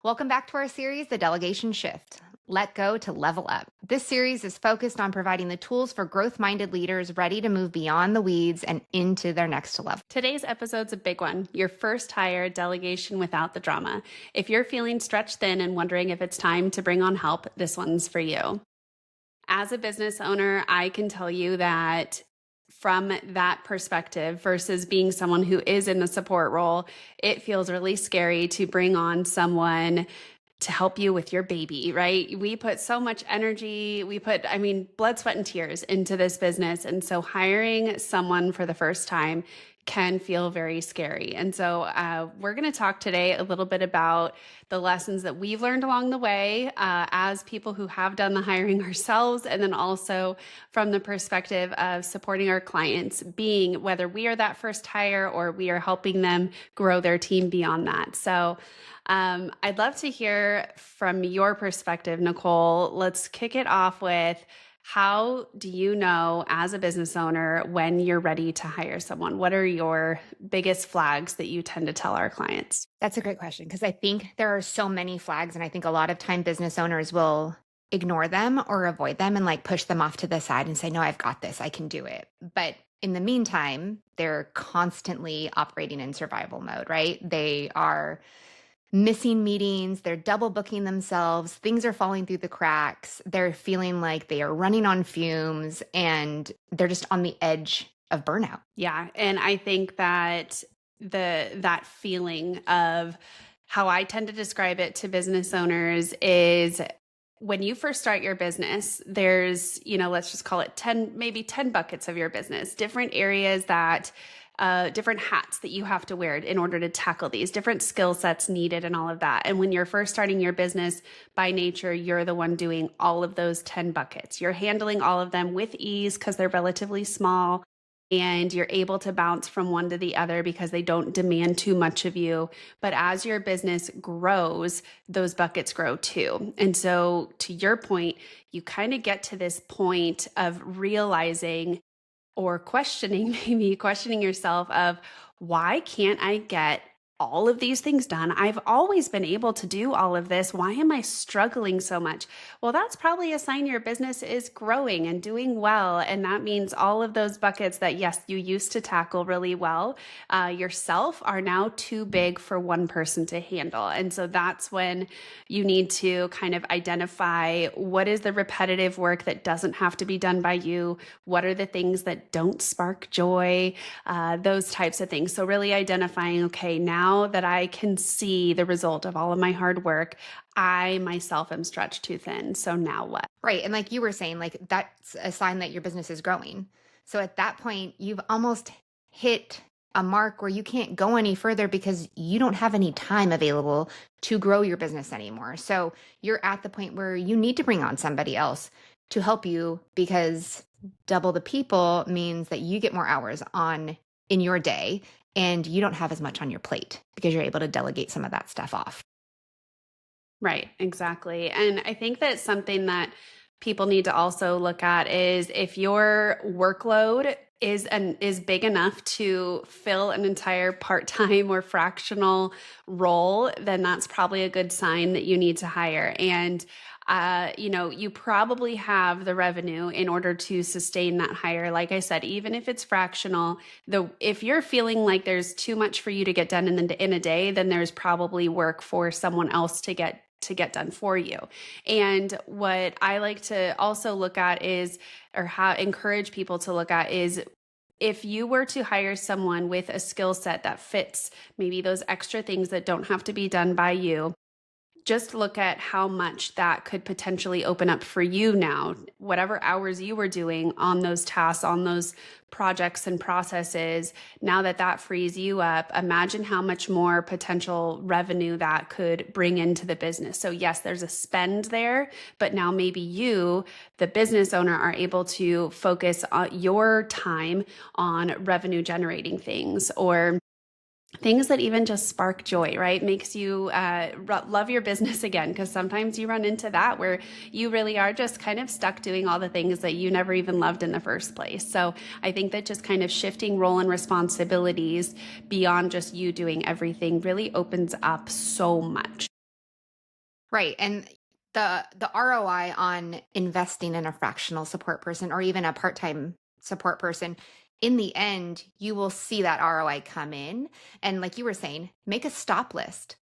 Welcome back to our series, The Delegation Shift. Let go to level up. This series is focused on providing the tools for growth minded leaders ready to move beyond the weeds and into their next level. Today's episode's a big one, your first hire delegation without the drama. If you're feeling stretched thin and wondering if it's time to bring on help, this one's for you. As a business owner, I can tell you that from that perspective versus being someone who is in the support role, it feels really scary to bring on someone to help you with your baby, right? We put so much energy, blood, sweat, and tears into this business. And so hiring someone for the first time can feel very scary. And so we're going to talk today a little bit about the lessons that we've learned along the way as people who have done the hiring ourselves, and then also from the perspective of supporting our clients, being whether we are that first hire or we are helping them grow their team beyond that. So I'd love to hear from your perspective, Nichole. Let's kick it off with, how do you know as a business owner when you're ready to hire someone? What are your biggest flags that you tend to tell our clients? That's a great question because I think there are so many flags, and I think a lot of time business owners will ignore them or avoid them and like push them off to the side and say, no, I've got this, I can do it. But in the meantime, they're constantly operating in survival mode, right? They are missing meetings, they're double booking themselves, things are falling through the cracks, they're feeling like they are running on fumes, and they're just on the edge of burnout. Yeah, and I think that that feeling of, how I tend to describe it to business owners is, when you first start your business, there's, let's just call it 10 buckets of your business, different areas that different hats that you have to wear in order to tackle these different skill sets needed and all of that. And when you're first starting your business, by nature, you're the one doing all of those 10 buckets. You're handling all of them with ease because they're relatively small, and you're able to bounce from one to the other because they don't demand too much of you. But as your business grows, those buckets grow too. And so to your point, you kind of get to this point of realizing or questioning yourself of, why can't I get all of these things done? I've always been able to do all of this. Why am I struggling so much? Well, that's probably a sign your business is growing and doing well. And that means all of those buckets that, yes, you used to tackle really well yourself are now too big for one person to handle. And so that's when you need to kind of identify, what is the repetitive work that doesn't have to be done by you? What are the things that don't spark joy? Those types of things. So really identifying, okay, now that I can see the result of all of my hard work, I myself am stretched too thin. So now what? Right. And like you were saying, like that's a sign that your business is growing. So at that point, you've almost hit a mark where you can't go any further because you don't have any time available to grow your business anymore. So you're at the point where you need to bring on somebody else to help you, because double the people means that you get more hours in your day, and you don't have as much on your plate because you're able to delegate some of that stuff off. Right, exactly. And I think that something that people need to also look at is, if your workload is big enough to fill an entire part-time or fractional role, then that's probably a good sign that you need to hire. And you probably have the revenue in order to sustain that hire. Like I said, even if it's fractional, if you're feeling like there's too much for you to get done in a day, then there's probably work for someone else to get done for you. And what I like to also look at is, or encourage people to look at is, if you were to hire someone with a skill set that fits maybe those extra things that don't have to be done by you, just look at how much that could potentially open up for you now. Whatever hours you were doing on those tasks, on those projects and processes, now that frees you up, imagine how much more potential revenue that could bring into the business. So yes, there's a spend there, but now maybe you, the business owner, are able to focus on your time on revenue generating things, or things that even just spark joy, right? Makes you love your business again, because sometimes you run into that where you really are just kind of stuck doing all the things that you never even loved in the first place. So I think that just kind of shifting role and responsibilities beyond just you doing everything really opens up so much. Right. And the ROI on investing in a fractional support person or even a part-time support person, in the end, you will see that ROI come in. And like you were saying, make a stop list.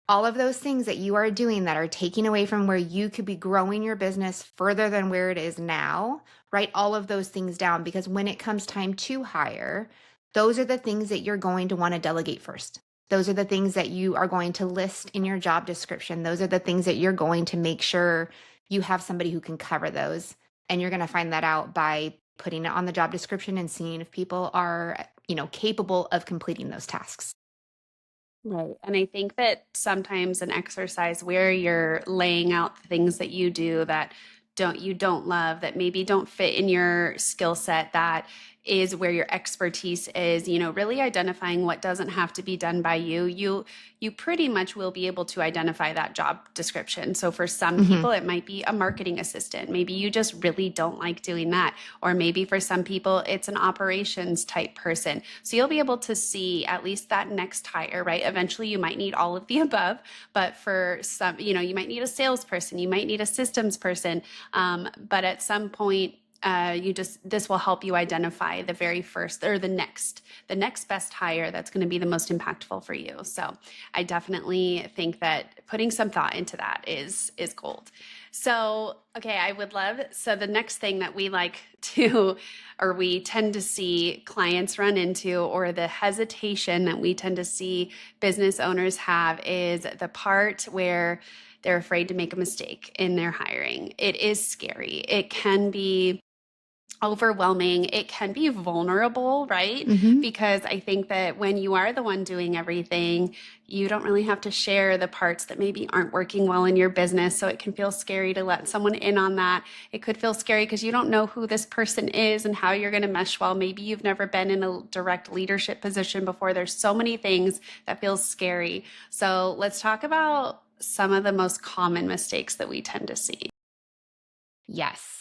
All of those things that you are doing that are taking away from where you could be growing your business further than where it is now, write all of those things down, because when it comes time to hire, those are the things that you're going to want to delegate first. Those are the things that you are going to list in your job description. Those are the things that you're going to make sure you have somebody who can cover those. And you're going to find that out by putting it on the job description and seeing if people are, capable of completing those tasks. Right. And I think that sometimes an exercise where you're laying out the things that you do that don't love, that maybe don't fit in your skill set, that is where your expertise is, really identifying what doesn't have to be done by you. You pretty much will be able to identify that job description. So for some Mhm. people it might be a marketing assistant. Maybe you just really don't like doing that. Or maybe for some people it's an operations type person. So you'll be able to see at least that next hire, right? Eventually you might need all of the above, but for some, you might need a salesperson, you might need a systems person. But at some point, this will help you identify the very first or the next best hire that's going to be the most impactful for you. So I definitely think that putting some thought into that is gold. So, okay, I would love, so the next thing that we like to, or we tend to see clients run into, or the hesitation that we tend to see business owners have, is the part where they're afraid to make a mistake in their hiring. It is scary. It can be overwhelming. It can be vulnerable, right? Mhm. Because I think that when you are the one doing everything, you don't really have to share the parts that maybe aren't working well in your business. So it can feel scary to let someone in on that. It could feel scary because you don't know who this person is and how you're going to mesh well. Maybe you've never been in a direct leadership position before. There's so many things that feel scary. So let's talk about some of the most common mistakes that we tend to see. Yes.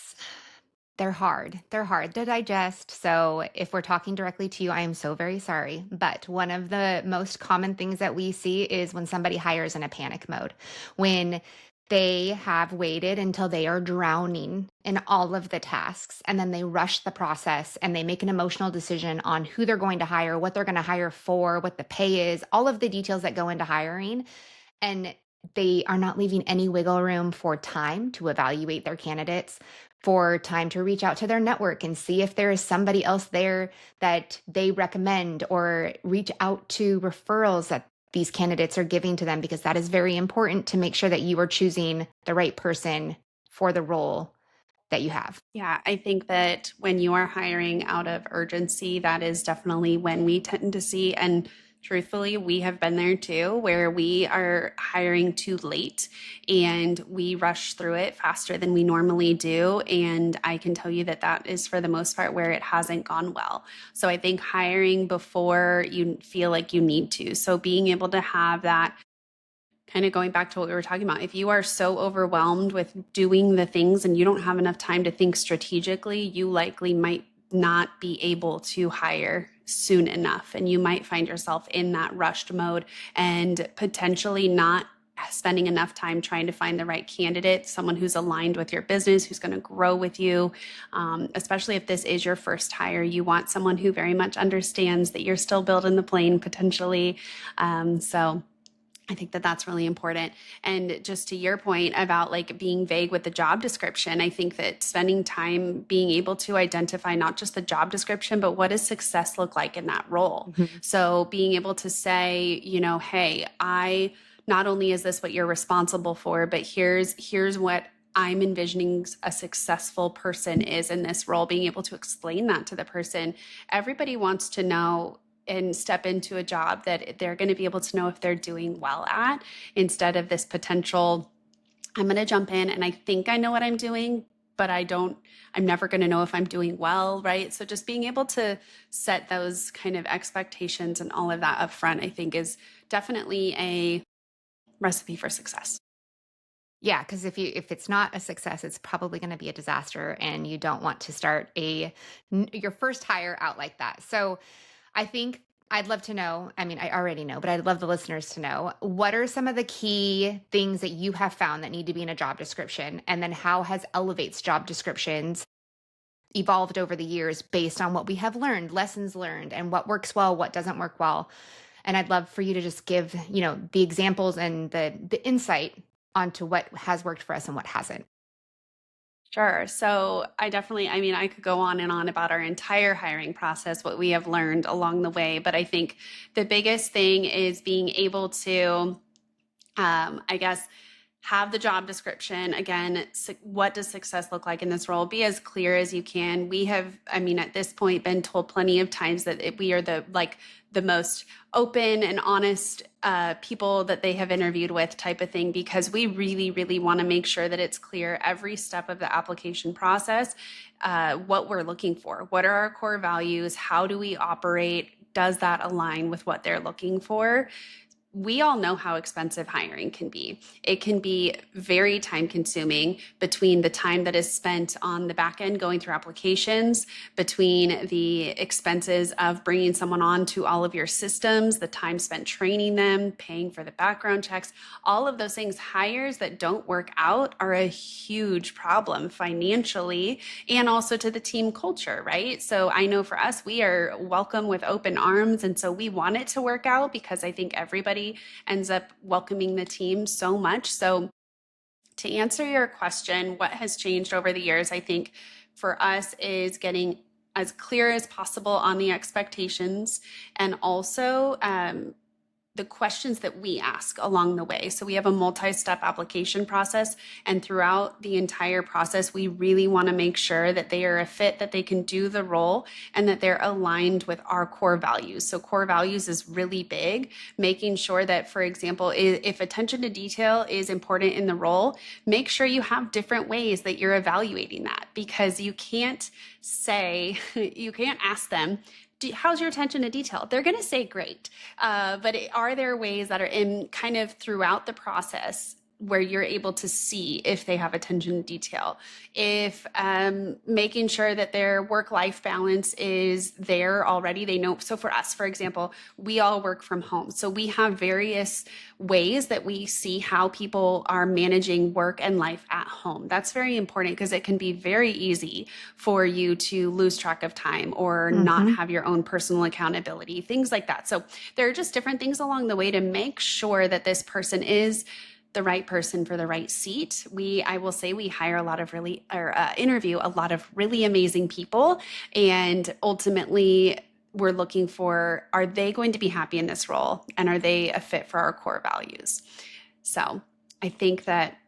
They're hard. They're hard to digest. So, if we're talking directly to you, I am so very sorry. But one of the most common things that we see is when somebody hires in a panic mode, when they have waited until they are drowning in all of the tasks and then they rush the process and they make an emotional decision on who they're going to hire, what they're going to hire for, what the pay is, all of the details that go into hiring. And they are not leaving any wiggle room for time to evaluate their candidates, for time to reach out to their network and see if there is somebody else there that they recommend, or reach out to referrals that these candidates are giving to them, because that is very important to make sure that you are choosing the right person for the role that you have. Yeah, I think that when you are hiring out of urgency, that is definitely when we tend to see, and truthfully, we have been there too, where we are hiring too late and we rush through it faster than we normally do. And I can tell you that that is for the most part where it hasn't gone well. So I think hiring before you feel like you need to. So being able to have that, kind of going back to what we were talking about, if you are so overwhelmed with doing the things and you don't have enough time to think strategically, you likely might not be able to hire soon enough. And you might find yourself in that rushed mode and potentially not spending enough time trying to find the right candidate, someone who's aligned with your business, who's going to grow with you. Especially if this is your first hire, you want someone who very much understands that you're still building the plane potentially. So I think that that's really important. And just to your point about like being vague with the job description, I think that spending time being able to identify not just the job description, but what does success look like in that role? Mhm. So being able to say, hey, I not only is this what you're responsible for, but here's what I'm envisioning a successful person is in this role, being able to explain that to the person. Everybody wants to know and step into a job that they're going to be able to know if they're doing well at, instead of this potential, I'm going to jump in and I think I know what I'm doing, but I'm never going to know if I'm doing well, right? So just being able to set those kind of expectations and all of that up front, I think is definitely a recipe for success. Yeah, because if it's not a success, it's probably going to be a disaster, and you don't want to start your first hire out like that. So I think I'd love to know. I mean, I already know, but I'd love the listeners to know, what are some of the key things that you have found that need to be in a job description? And then how has Elevate's job descriptions evolved over the years based on what we have learned, lessons learned, and what works well, what doesn't work well? And I'd love for you to just give, the examples and the insight onto what has worked for us and what hasn't. Sure. So I mean, I could go on and on about our entire hiring process, what we have learned along the way, but I think the biggest thing is being able to, I guess, have the job description. Again, what does success look like in this role? Be as clear as you can. We have, I mean, at this point, been told plenty of times that we are the most open and honest people that they have interviewed with, type of thing, because we really, really want to make sure that it's clear every step of the application process, what we're looking for. What are our core values? How do we operate? Does that align with what they're looking for? We all know how expensive hiring can be. It can be very time consuming, between the time that is spent on the back end going through applications, between the expenses of bringing someone on to all of your systems, the time spent training them, paying for the background checks, all of those things. Hires that don't work out are a huge problem financially and also to the team culture, right? So I know for us, we are welcome with open arms. And so we want it to work out because I think everybody ends up welcoming the team so much. So to answer your question, what has changed over the years, I think for us is getting as clear as possible on the expectations, and also the questions that we ask along the way. So we have a multi-step application process, and throughout the entire process, we really want to make sure that they are a fit, that they can do the role, and that they're aligned with our core values. So core values is really big, making sure that, for example, if attention to detail is important in the role, make sure you have different ways that you're evaluating that, because you can't ask them, how's your attention to detail? They're going to say great. But are there ways that are in kind of throughout the process where you're able to see if they have attention to detail, if making sure that their work-life balance is there already, they know. So for us, for example, we all work from home. So we have various ways that we see how people are managing work and life at home. That's very important, because it can be very easy for you to lose track of time or not have your own personal accountability, things like that. So there are just different things along the way to make sure that this person is the right person for the right seat. I will say we hire a lot of interview a lot of really amazing people. And ultimately, we're looking for, are they going to be happy in this role? And are they a fit for our core values? So I think that,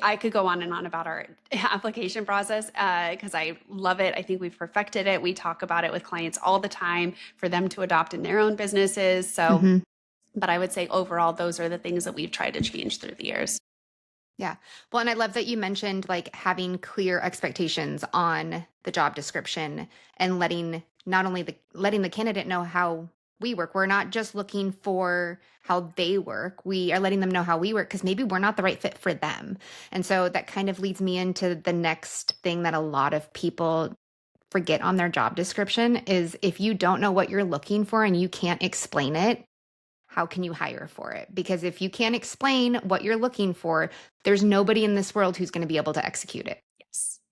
I could go on and on about our application process because I love it. I think we've perfected it. We talk about it with clients all the time for them to adopt in their own businesses. So but I would say overall, those are the things that we've tried to change through the years. Yeah. Well, and I love that you mentioned like having clear expectations on the job description and not only letting the candidate know how we work. We're not just looking for how they work. We are letting them know how we work, because maybe we're not the right fit for them. And so that kind of leads me into the next thing that a lot of people forget on their job description is, if you don't know what you're looking for and you can't explain it, how can you hire for it? Because if you can't explain what you're looking for, there's nobody in this world who's going to be able to execute it.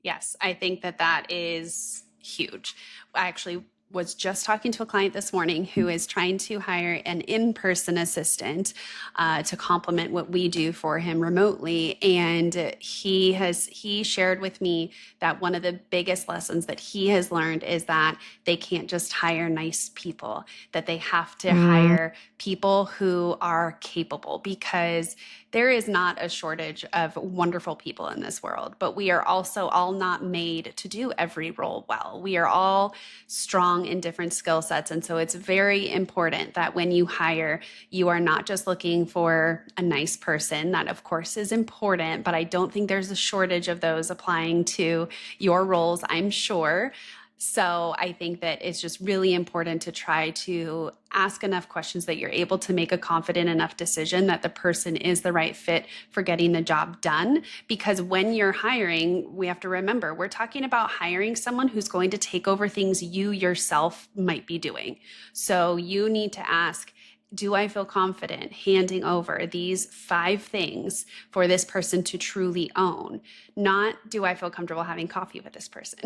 Yes. I think that is huge. I actually was just talking to a client this morning who is trying to hire an in-person assistant to complement what we do for him remotely. And he shared with me that one of the biggest lessons that he has learned is that they can't just hire nice people, that they have to hire people who are capable, because there is not a shortage of wonderful people in this world, but we are also all not made to do every role well. We are all strong in different skill sets. And so it's very important that when you hire, you are not just looking for a nice person. That, of course, is important, but I don't think there's a shortage of those applying to your roles, I'm sure. So I think that it's just really important to try to ask enough questions that you're able to make a confident enough decision that the person is the right fit for getting the job done. Because when you're hiring, we have to remember we're talking about hiring someone who's going to take over things you yourself might be doing. So you need to ask, do I feel confident handing over these 5 things for this person to truly own? Not, do I feel comfortable having coffee with this person?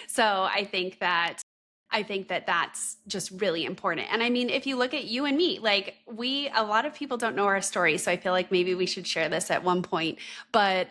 So I think that that's just really important. And I mean, if you look at you and me, like a lot of people don't know our story. So I feel like maybe we should share this at one point. But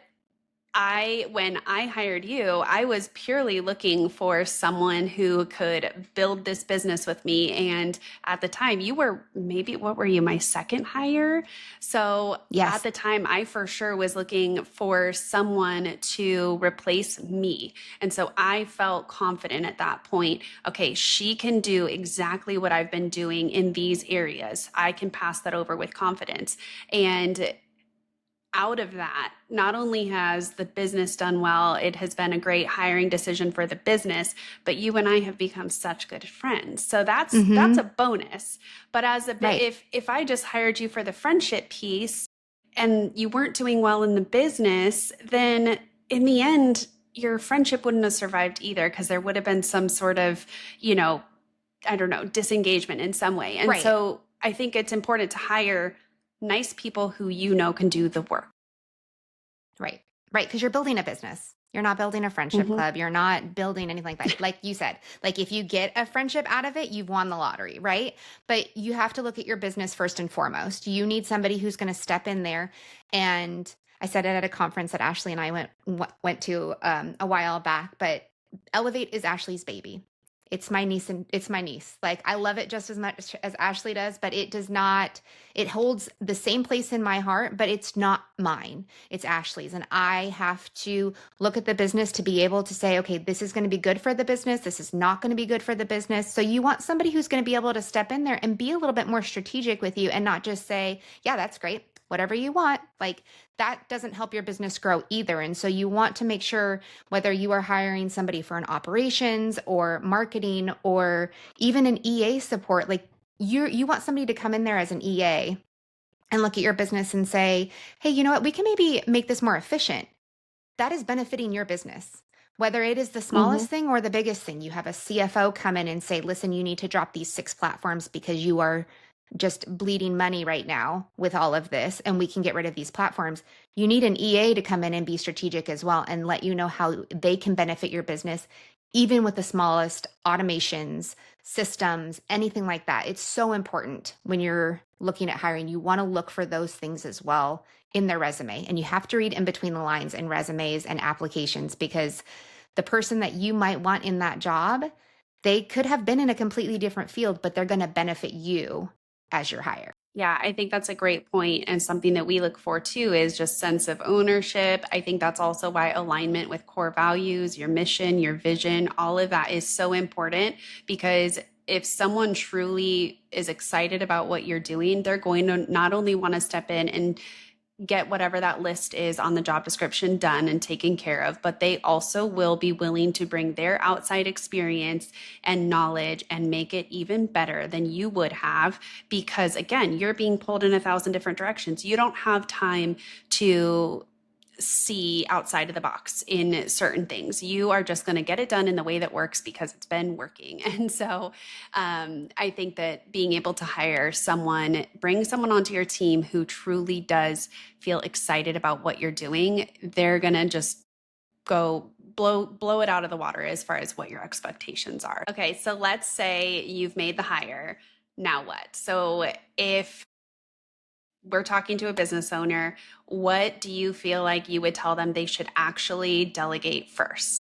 when I hired you, I was purely looking for someone who could build this business with me. And at the time, you were maybe, what were you, my second hire? So at Yes. the time, I for sure was looking for someone to replace me. And so I felt confident at that point. Okay, she can do exactly what I've been doing in these areas. I can pass that over with confidence. And out of that, not only has the business done well, it has been a great hiring decision for the business, but you and I have become such good friends. So that's a Mm-hmm. bonus. But Right. if I just hired you for the friendship piece and you weren't doing well in the business, then in the end, your friendship wouldn't have survived either because there would have been some sort of, you know, I don't know, disengagement in some way. And Right. so I think it's important to hire nice people who you know can do the work. Right. Right. Because you're building a business. You're not building a friendship Mhm. club. You're not building anything like that. Like you said, like if you get a friendship out of it, you've won the lottery, right? But you have to look at your business first and foremost. You need somebody who's going to step in there. And I said it at a conference that Ashley and I went to a while back, but Elevate is Ashley's baby. It's my niece and it's my niece. Like I love it just as much as Ashley does, but it does not, it holds the same place in my heart, but it's not mine. It's Ashley's. And I have to look at the business to be able to say, okay, this is going to be good for the business. This is not going to be good for the business. So you want somebody who's going to be able to step in there and be a little bit more strategic with you and not just say, yeah, that's great, whatever you want. Like that doesn't help your business grow either. And so you want to make sure whether you are hiring somebody for an operations or marketing or even an EA support, like you want somebody to come in there as an EA and look at your business and say, hey, you know what? We can maybe make this more efficient. That is benefiting your business. Whether it is the Mhm. smallest thing or the biggest thing, you have a CFO come in and say, listen, you need to drop these 6 platforms because you are just bleeding money right now with all of this, and we can get rid of these platforms. You need an EA to come in and be strategic as well and let you know how they can benefit your business, even with the smallest automations, systems, anything like that. It's so important when you're looking at hiring. You want to look for those things as well in their resume. And you have to read in between the lines in resumes and applications because the person that you might want in that job, they could have been in a completely different field, but they're going to benefit you as your hire. Yeah, I think that's a great point and something that we look for too is just sense of ownership. I think that's also why alignment with core values, your mission, your vision, all of that is so important because if someone truly is excited about what you're doing, they're going to not only want to step in and get whatever that list is on the job description done and taken care of, but they also will be willing to bring their outside experience and knowledge and make it even better than you would have. Because again, you're being pulled in 1,000 different directions. You don't have time to see outside of the box in certain things. You are just going to get it done in the way that works because it's been working. And so I think that being able to hire someone, bring someone onto your team who truly does feel excited about what you're doing, they're going to just go blow it out of the water as far as what your expectations are. Okay, so let's say you've made the hire. Now what? So if we're talking to a business owner, what do you feel like you would tell them they should actually delegate first?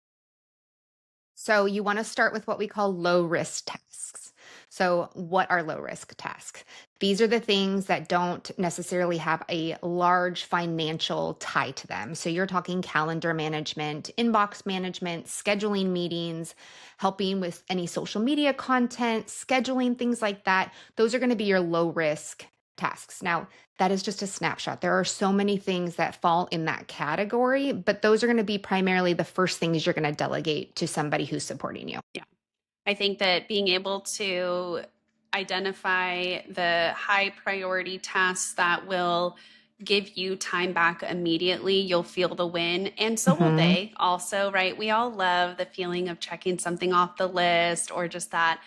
So you want to start with what we call low risk tasks. So what are low risk tasks? These are the things that don't necessarily have a large financial tie to them. So you're talking calendar management, inbox management, scheduling meetings, helping with any social media content, scheduling things like that. Those are going to be your low risk tasks. Now, that is just a snapshot. There are so many things that fall in that category, but those are going to be primarily the first things you're going to delegate to somebody who's supporting you. Yeah. I think that being able to identify the high priority tasks that will give you time back immediately, you'll feel the win. And so will Hmm. they also, right? We all love the feeling of checking something off the list or just that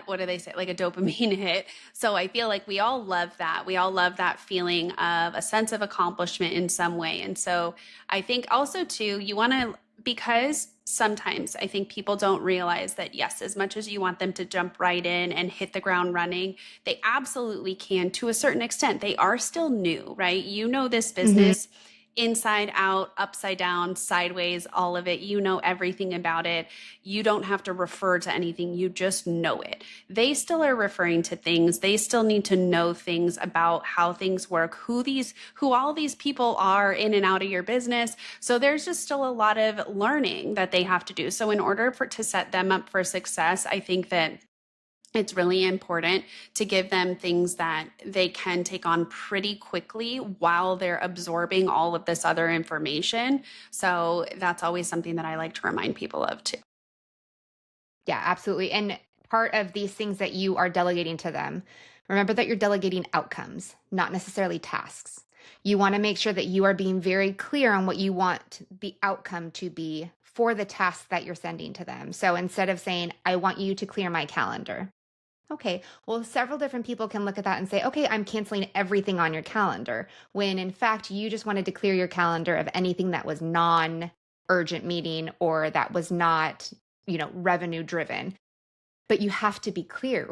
what do they say, like a dopamine hit. So I feel like we all love that. We all love that feeling of a sense of accomplishment in some way. And so I think also too, you want to, because sometimes I think people don't realize that, yes, as much as you want them to jump right in and hit the ground running, they absolutely can to a certain extent. They are still new, right? You know this Hmm. business inside out, upside down, sideways, all of it. You know everything about it. You don't have to refer to anything, you just know it. They still are referring to things. They still need to know things about how things work, who all these people are in and out of your business. So there's just still a lot of learning that they have to do. So in order for to set them up for success, I think that it's really important to give them things that they can take on pretty quickly while they're absorbing all of this other information. So that's always something that I like to remind people of too. Yeah, absolutely. And part of these things that you are delegating to them, remember that you're delegating outcomes, not necessarily tasks. You want to make sure that you are being very clear on what you want the outcome to be for the tasks that you're sending to them. So instead of saying, I want you to clear my calendar. Okay, well, several different people can look at that and say, okay, I'm canceling everything on your calendar, when in fact, you just wanted to clear your calendar of anything that was non urgent meeting or that was not, revenue driven. But you have to be clear.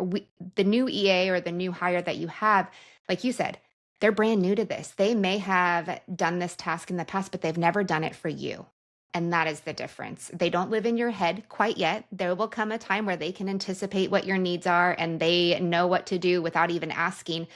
The new EA or the new hire that you have, like you said, they're brand new to this. They may have done this task in the past, but they've never done it for you. And that is the difference. They don't live in your head quite yet. There will come a time where they can anticipate what your needs are and they know what to do without even asking.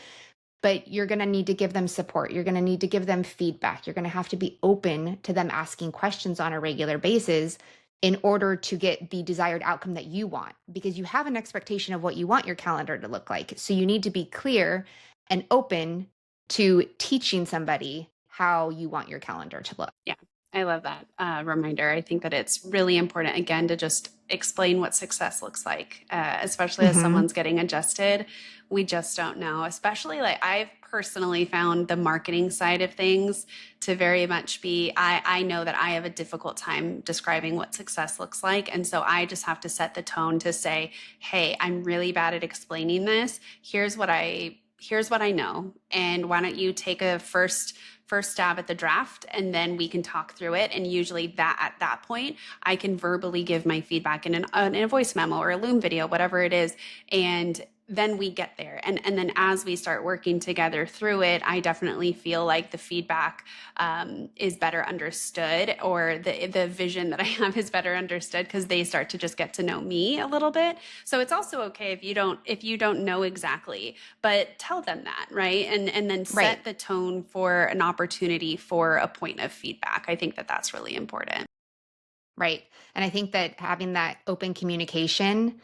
But you're going to need to give them support. You're going to need to give them feedback. You're going to have to be open to them asking questions on a regular basis in order to get the desired outcome that you want, because you have an expectation of what you want your calendar to look like. So you need to be clear and open to teaching somebody how you want your calendar to look. Yeah, I love that reminder. I think that it's really important, again, to just explain what success looks like, especially as Hmm. someone's getting adjusted. We just don't know, especially like I've personally found the marketing side of things to very much be, I know that I have a difficult time describing what success looks like. And so I just have to set the tone to say, hey, I'm really bad at explaining this. Here's what I know. And why don't you take a first stab at the draft and then we can talk through it. And usually that at that point, I can verbally give my feedback in a voice memo or a Loom video, whatever it is. And then we get there. And then as we start working together through it, I definitely feel like the feedback is better understood, or the vision that I have is better understood because they start to just get to know me a little bit. So it's also okay if you don't know exactly, but tell them that, right? And then Right. set the tone for an opportunity for a point of feedback. I think that that's really important. Right. And I think that having that open communication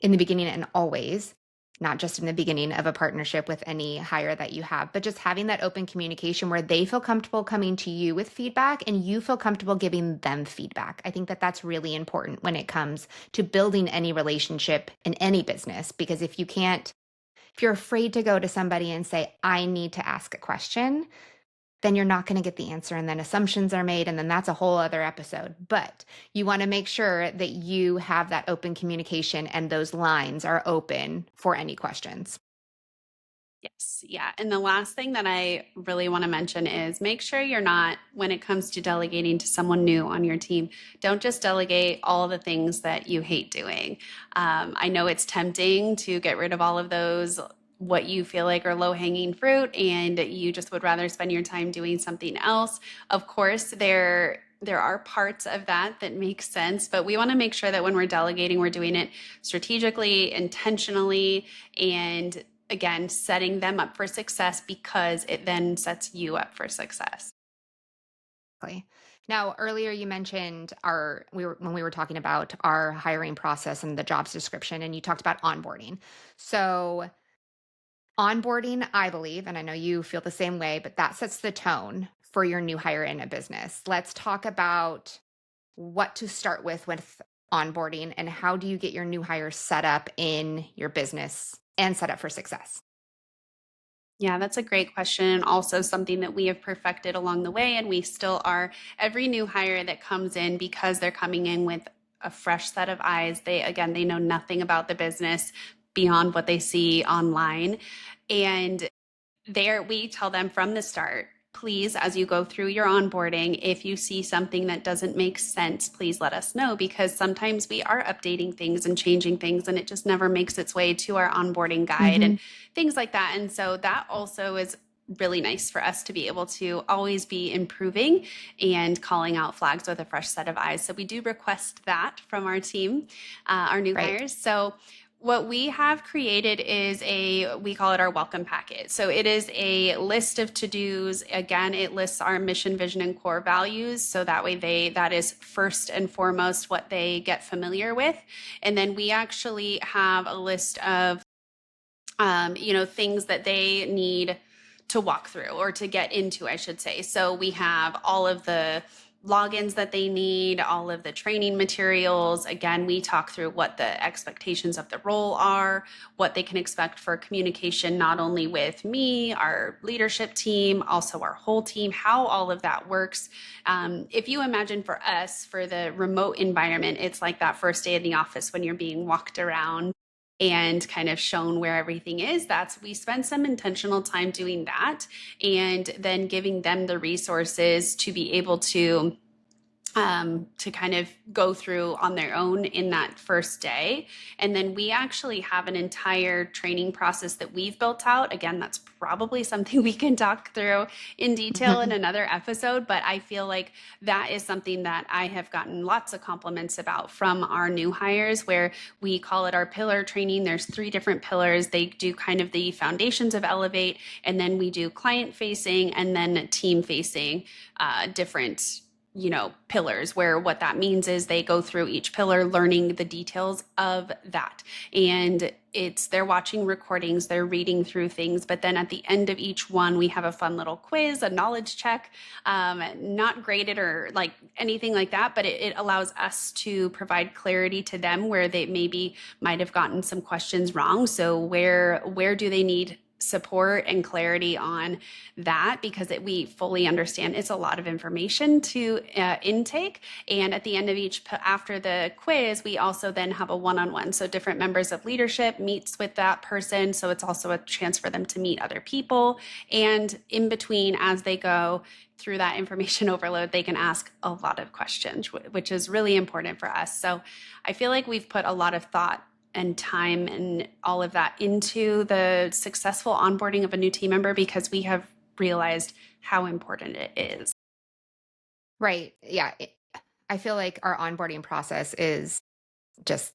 in the beginning and always, not just in the beginning of a partnership with any hire that you have, but just having that open communication where they feel comfortable coming to you with feedback and you feel comfortable giving them feedback. I think that that's really important when it comes to building any relationship in any business, because if you're afraid to go to somebody and say, I need to ask a question, then you're not going to get the answer. And then assumptions are made. And then that's a whole other episode. But you want to make sure that you have that open communication and those lines are open for any questions. Yes. Yeah. And the last thing that I really want to mention is make sure you're not, when it comes to delegating to someone new on your team, don't just delegate all the things that you hate doing. I know it's tempting to get rid of all of those, what you feel like are low hanging fruit, and you just would rather spend your time doing something else. Of course, there are parts of that that make sense, but we want to make sure that when we're delegating, we're doing it strategically, intentionally, and again, setting them up for success because it then sets you up for success. Exactly. Now, earlier you mentioned when we were talking about our hiring process and the jobs description, and you talked about onboarding. So Onboarding, I believe, and I know you feel the same way, but that sets the tone for your new hire in a business. Let's talk about what to start with onboarding and how do you get your new hire set up in your business and set up for success? Yeah, that's a great question. And also something that we have perfected along the way. And we still are. Every new hire that comes in, because they're coming in with a fresh set of eyes, they know nothing about the business beyond what they see online. And we tell them from the start, please, as you go through your onboarding, if you see something that doesn't make sense, please let us know, because sometimes we are updating things and changing things and it just never makes its way to our onboarding guide Mm-hmm. and things like that. And so that also is really nice for us to be able to always be improving and calling out flags with a fresh set of eyes. So we do request that from our team, our new Right. hires. So what we have created is we call it our welcome packet. So it is a list of to-dos. Again, it lists our mission, vision, and core values. So that way that is first and foremost what they get familiar with. And then we actually have a list of, things that they need to walk through or to get into, I should say. So we have all of the logins that they need, all of the training materials. Again, we talk through what the expectations of the role are, what they can expect for communication, not only with me, our leadership team, also our whole team, how all of that works. If you imagine for us, for the remote environment, it's like that first day in the office when you're being walked around and kind of shown where everything is. We spend some intentional time doing that, and then giving them the resources to be able to kind of go through on their own in that first day. And then we actually have an entire training process that we've built out. Again, that's probably something we can talk through in detail in Mm-hmm. another episode, but I feel like that is something that I have gotten lots of compliments about from our new hires, where we call it our pillar training. There's 3 different pillars. They do kind of the foundations of Elevate, and then we do client facing and then team facing, different pillars, where what that means is they go through each pillar learning the details of that. And they're watching recordings, they're reading through things, but then at the end of each one, we have a fun little quiz, a knowledge check, not graded or like anything like that, but it allows us to provide clarity to them where they maybe might have gotten some questions wrong. So where do they need support and clarity on that, because we fully understand it's a lot of information to intake. And at the end of after the quiz, we also then have a one-on-one. So different members of leadership meets with that person. So it's also a chance for them to meet other people. And in between, as they go through that information overload, they can ask a lot of questions, which is really important for us. So I feel like we've put a lot of thought and time and all of that into the successful onboarding of a new team member, because we have realized how important it is. Right. Yeah. I feel like our onboarding process is just,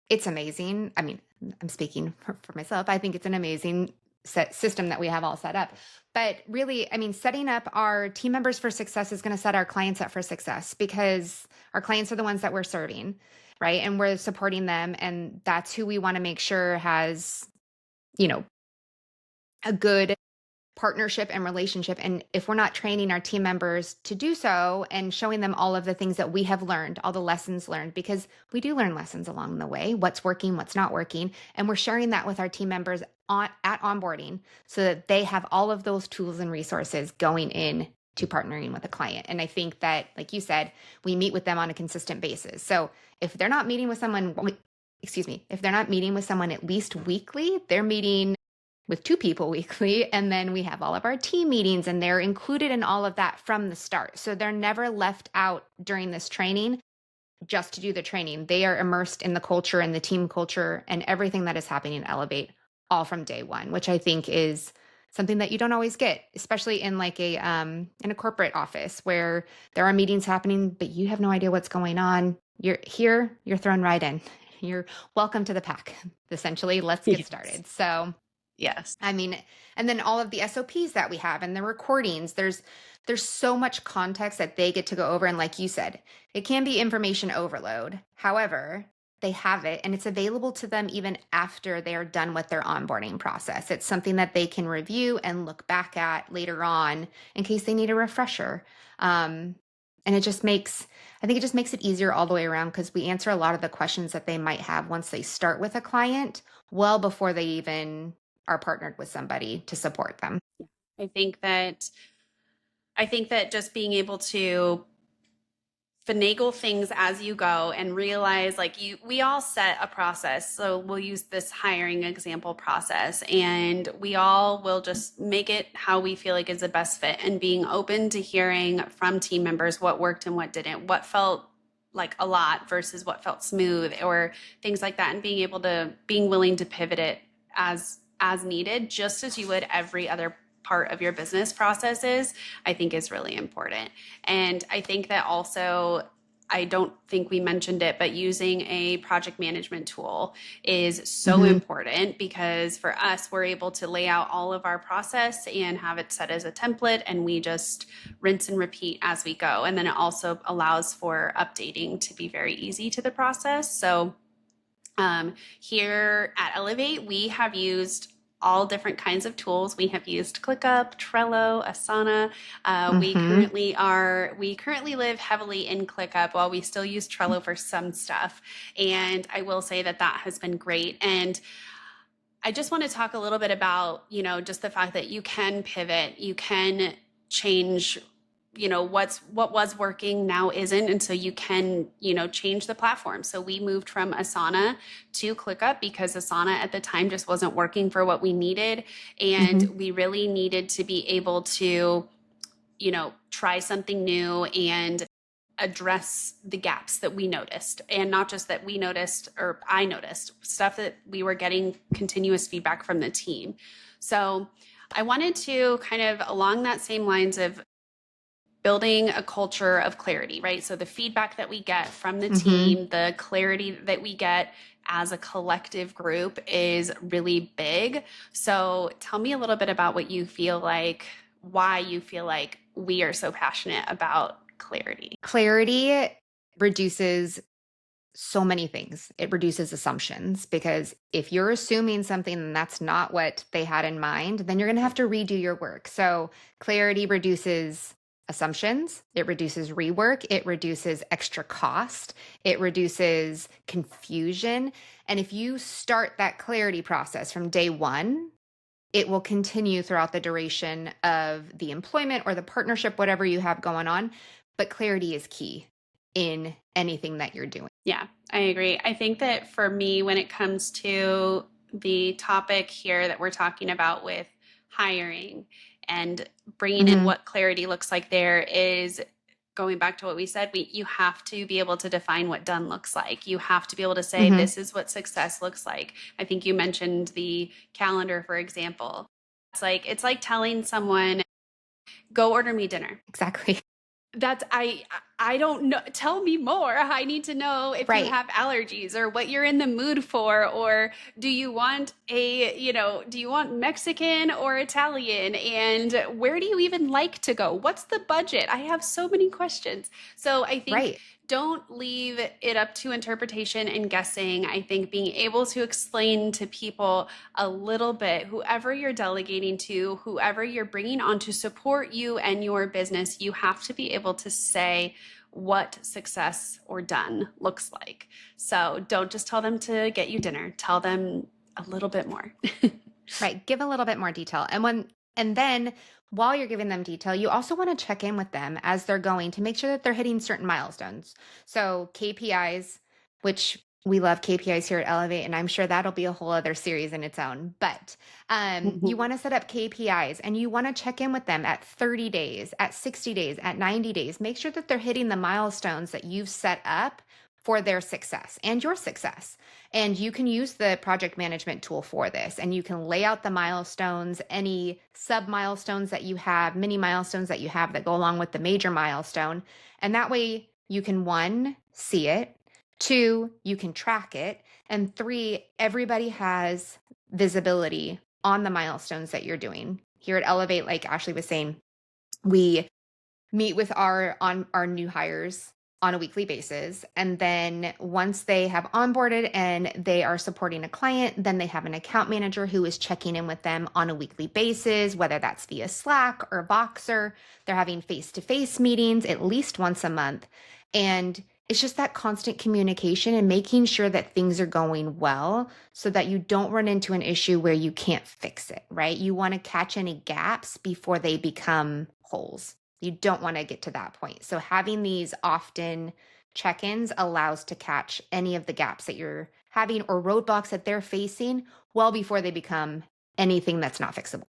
it's amazing. I mean, I'm speaking for myself. I think it's an amazing system that we have all set up. But really, I mean, setting up our team members for success is going to set our clients up for success, because our clients are the ones that we're serving, right? And we're supporting them. And that's who we want to make sure has, a good partnership and relationship. And if we're not training our team members to do so and showing them all of the things that we have learned, all the lessons learned, because we do learn lessons along the way, what's working, what's not working. And we're sharing that with our team members at onboarding, so that they have all of those tools and resources going in to partnering with a client. And I think that, like you said, we meet with them on a consistent basis. So if they're not meeting with someone, if they're not meeting with someone at least weekly, they're meeting with 2 people weekly. And then we have all of our team meetings, and they're included in all of that from the start. So they're never left out during this training just to do the training. They are immersed in the culture and the team culture and everything that is happening in Elevate all from day one, which I think is something that you don't always get, especially in like in a corporate office where there are meetings happening, but you have no idea what's going on. You're here, you're thrown right in. You're welcome to the pack, essentially. Let's get Yes. started. So Yes. I mean, and then all of the SOPs that we have and the recordings, there's so much context that they get to go over. And like you said, it can be information overload. However, they have it, and it's available to them even after they're done with their onboarding process. It's something that they can review and look back at later on in case they need a refresher. And it just makes, I think it just makes it easier all the way around because we answer a lot of the questions that they might have once they start with a client, well before they even are partnered with somebody to support them. I think that just being able to finagle things as you go and realize like we all set a process, so we'll use this hiring example process, and we all will just make it how we feel like is the best fit, and being open to hearing from team members what worked and what didn't, what felt like a lot versus what felt smooth or things like that, and being willing to pivot it as needed, just as you would every other part of your business processes, I think is really important. And I think that also, I don't think we mentioned it, but using a project management tool is so important, because for us, we're able to lay out all of our process and have it set as a template, and we just rinse and repeat as we go. And then it also allows for updating to be very easy to the process. So here at Elevate, we have used all different kinds of tools. We have used ClickUp, Trello, Asana. We currently live heavily in ClickUp while we still use Trello for some stuff. And I will say that has been great. And I just want to talk a little bit about, just the fact that you can pivot, you can change, what was working now isn't. And so you can, change the platform. So we moved from Asana to ClickUp because Asana at the time just wasn't working for what we needed. And we really needed to be able to, try something new and address the gaps that we noticed. And not just that we noticed, or I noticed, stuff that we were getting continuous feedback from the team. So I wanted to kind of along that same lines of building a culture of clarity, right? So the feedback that we get from the team, the clarity that we get as a collective group is really big. So tell me a little bit about why you feel like we are so passionate about clarity. Clarity reduces so many things. It reduces assumptions, because if you're assuming something and that's not what they had in mind, then you're going to have to redo your work. So clarity reduces assumptions, it reduces rework, it reduces extra cost, it reduces confusion. And if you start that clarity process from day one, it will continue throughout the duration of the employment or the partnership, whatever you have going on. But clarity is key in anything that you're doing. Yeah, I agree. I think that for me, when it comes to the topic here that we're talking about with hiring and bringing in what clarity looks like, there is going back to what we said, you have to be able to define what done looks like. You have to be able to say, this is what success looks like. I think you mentioned the calendar, for example. It's like telling someone, go order me dinner. Exactly. I don't know. Tell me more. I need to know if you have allergies or what you're in the mood for, or do you want Mexican or Italian, and where do you even like to go? What's the budget? I have so many questions. So I think don't leave it up to interpretation and guessing. I think being able to explain to people a little bit, whoever you're delegating to, whoever you're bringing on to support you and your business, you have to be able to say what success or done looks like. So don't just tell them to get you dinner. Tell them a little bit more. Right. Give a little bit more detail. And then while you're giving them detail, you also want to check in with them as they're going to make sure that they're hitting certain milestones. So KPIs, which we love KPIs here at Elevate, and I'm sure that'll be a whole other series in its own. But you want to set up KPIs, and you want to check in with them at 30 days, at 60 days, at 90 days. Make sure that they're hitting the milestones that you've set up for their success and your success. And you can use the project management tool for this, and you can lay out the milestones, any sub milestones that you have, mini milestones that you have that go along with the major milestone. And that way you can, 1, see it, 2, you can track it, and 3, everybody has visibility on the milestones that you're doing. Here at Elevate, like Ashley was saying, we meet with our new hires on a weekly basis. And then once they have onboarded and they are supporting a client, then they have an account manager who is checking in with them on a weekly basis, whether that's via Slack or Voxer. They're having face-to-face meetings at least once a month. And it's just that constant communication and making sure that things are going well so that you don't run into an issue where you can't fix it, right? You want to catch any gaps before they become holes. You don't want to get to that point. So having these often check-ins allows to catch any of the gaps that you're having or roadblocks that they're facing well before they become anything that's not fixable.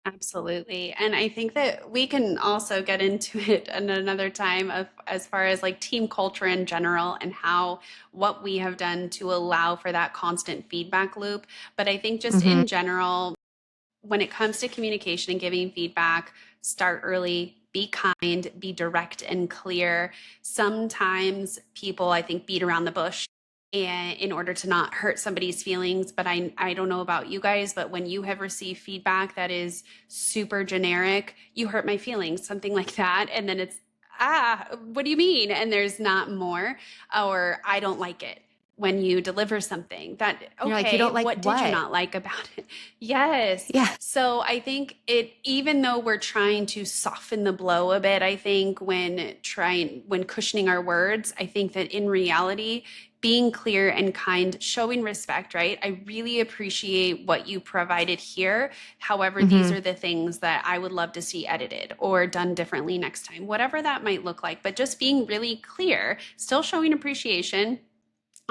Absolutely. And I think that we can also get into it in another time of as far as like team culture in general and how what we have done to allow for that constant feedback loop. But I think just Mm-hmm. in general, when it comes to communication and giving feedback, start early, be kind, be direct and clear. Sometimes people, I think, beat around the bush and in order to not hurt somebody's feelings. But I don't know about you guys, but when you have received feedback that is super generic, you hurt my feelings, something like that. And then it's, what do you mean? And there's not more, or I don't like it when you deliver something that, And you're like, you okay, don't like what did you what? not like about it? Yes. Yeah. So I think it, even though we're trying to soften the blow a bit, I think when cushioning our words, I think that in reality, being clear and kind, showing respect, right? I really appreciate what you provided here. However, these Mm-hmm. are the things that I would love to see edited or done differently next time, whatever that might look like. But just being really clear, still showing appreciation,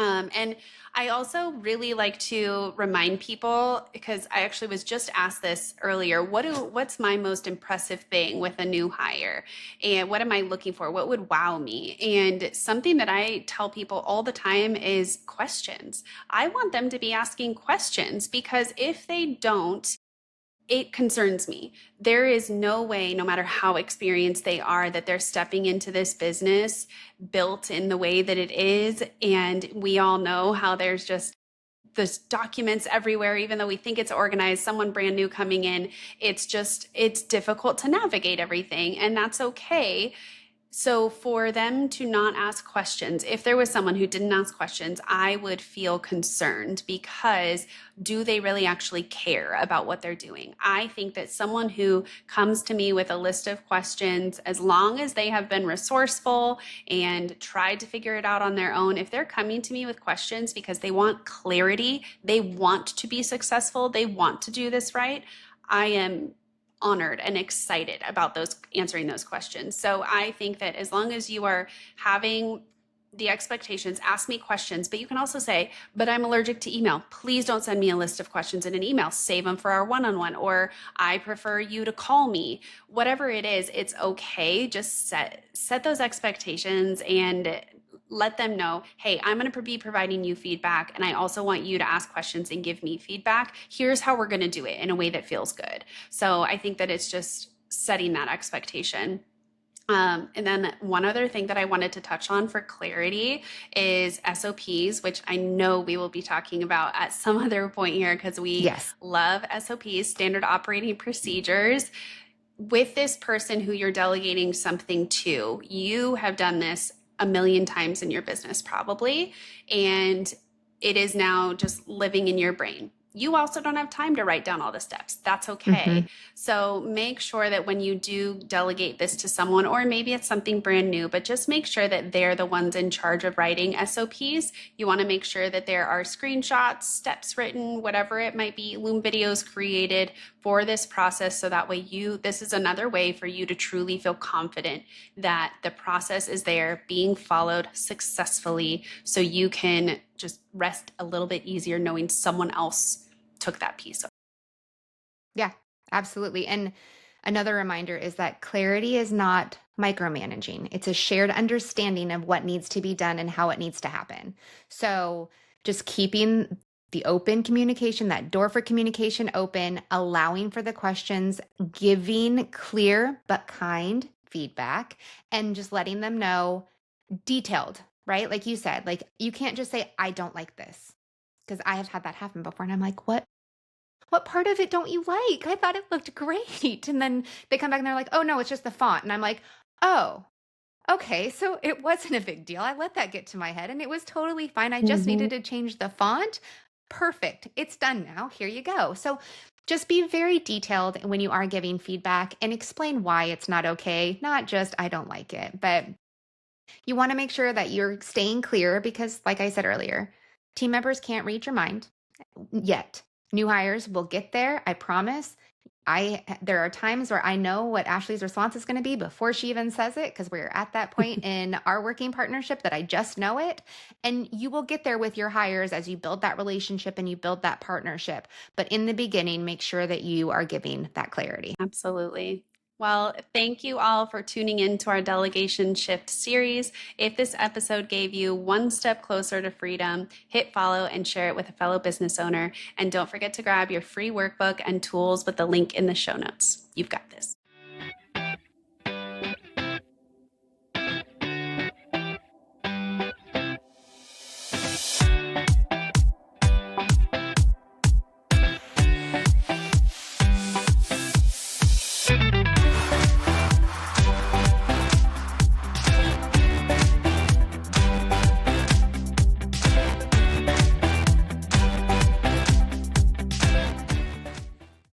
and I also really like to remind people because I actually was just asked this earlier. What's my most impressive thing with a new hire? And what am I looking for? What would wow me? And something that I tell people all the time is questions. I want them to be asking questions because if they don't, it concerns me. There is no way, no matter how experienced they are, that they're stepping into this business built in the way that it is. And we all know how there's just this documents everywhere, even though we think it's organized, someone brand new coming in, it's difficult to navigate everything. And that's okay. So for them to not ask questions, if there was someone who didn't ask questions, I would feel concerned because do they really actually care about what they're doing? I think that someone who comes to me with a list of questions, as long as they have been resourceful and tried to figure it out on their own, if they're coming to me with questions because they want clarity, they want to be successful, they want to do this right, I am honored and excited about those answering those questions. So I think that as long as you are having the expectations, ask me questions, but you can also say, but I'm allergic to email. Please don't send me a list of questions in an email. Save them for our one-on-one, or I prefer you to call me. Whatever it is, it's okay. Just set those expectations and let them know, hey, I'm going to be providing you feedback, and I also want you to ask questions and give me feedback. Here's how we're going to do it in a way that feels good. So I think that it's just setting that expectation. And then one other thing that I wanted to touch on for clarity is SOPs, which I know we will be talking about at some other point here because we Yes. love SOPs, standard operating procedures. With this person who you're delegating something to, you have done this a million times in your business probably, and it is now just living in your brain. You also don't have time to write down all the steps. That's Mm-hmm. okay. So make sure that when you do delegate this to someone, or maybe it's something brand new, but just make sure that they're the ones in charge of writing SOPs. You want to make sure that there are screenshots, steps written, whatever it might be, Loom videos created for this process. So that way this is another way for you to truly feel confident that the process is there being followed successfully. So you can just rest a little bit easier knowing someone else took that piece of. Yeah, absolutely. And another reminder is that clarity is not micromanaging. It's a shared understanding of what needs to be done and how it needs to happen. So just keeping the open communication, that door for communication open, allowing for the questions, giving clear but kind feedback, and just letting them know detailed, right? Like you said, like you can't just say, I don't like this. Because I have had that happen before. And I'm like, what part of it don't you like? I thought it looked great. And then they come back and they're like, oh no, it's just the font. And I'm like, oh, Okay, so it wasn't a big deal. I let that get to my head and it was totally fine. I just Hmm. needed to change the font. Perfect. It's done now. Here you go. So just be very detailed when you are giving feedback and explain why it's not okay, not just I don't like it, but you want to make sure that you're staying clear because, like I said earlier, team members can't read your mind yet. New hires will get there, I promise. There are times where I know what Ashley's response is going to be before she even says it because we're at that point in our working partnership that I just know it. And you will get there with your hires as you build that relationship and you build that partnership. But in the beginning, make sure that you are giving that clarity. Absolutely. Well, thank you all for tuning in to our Delegation Shift series. If this episode gave you one step closer to freedom, hit follow and share it with a fellow business owner. And don't forget to grab your free workbook and tools with the link in the show notes. You've got this.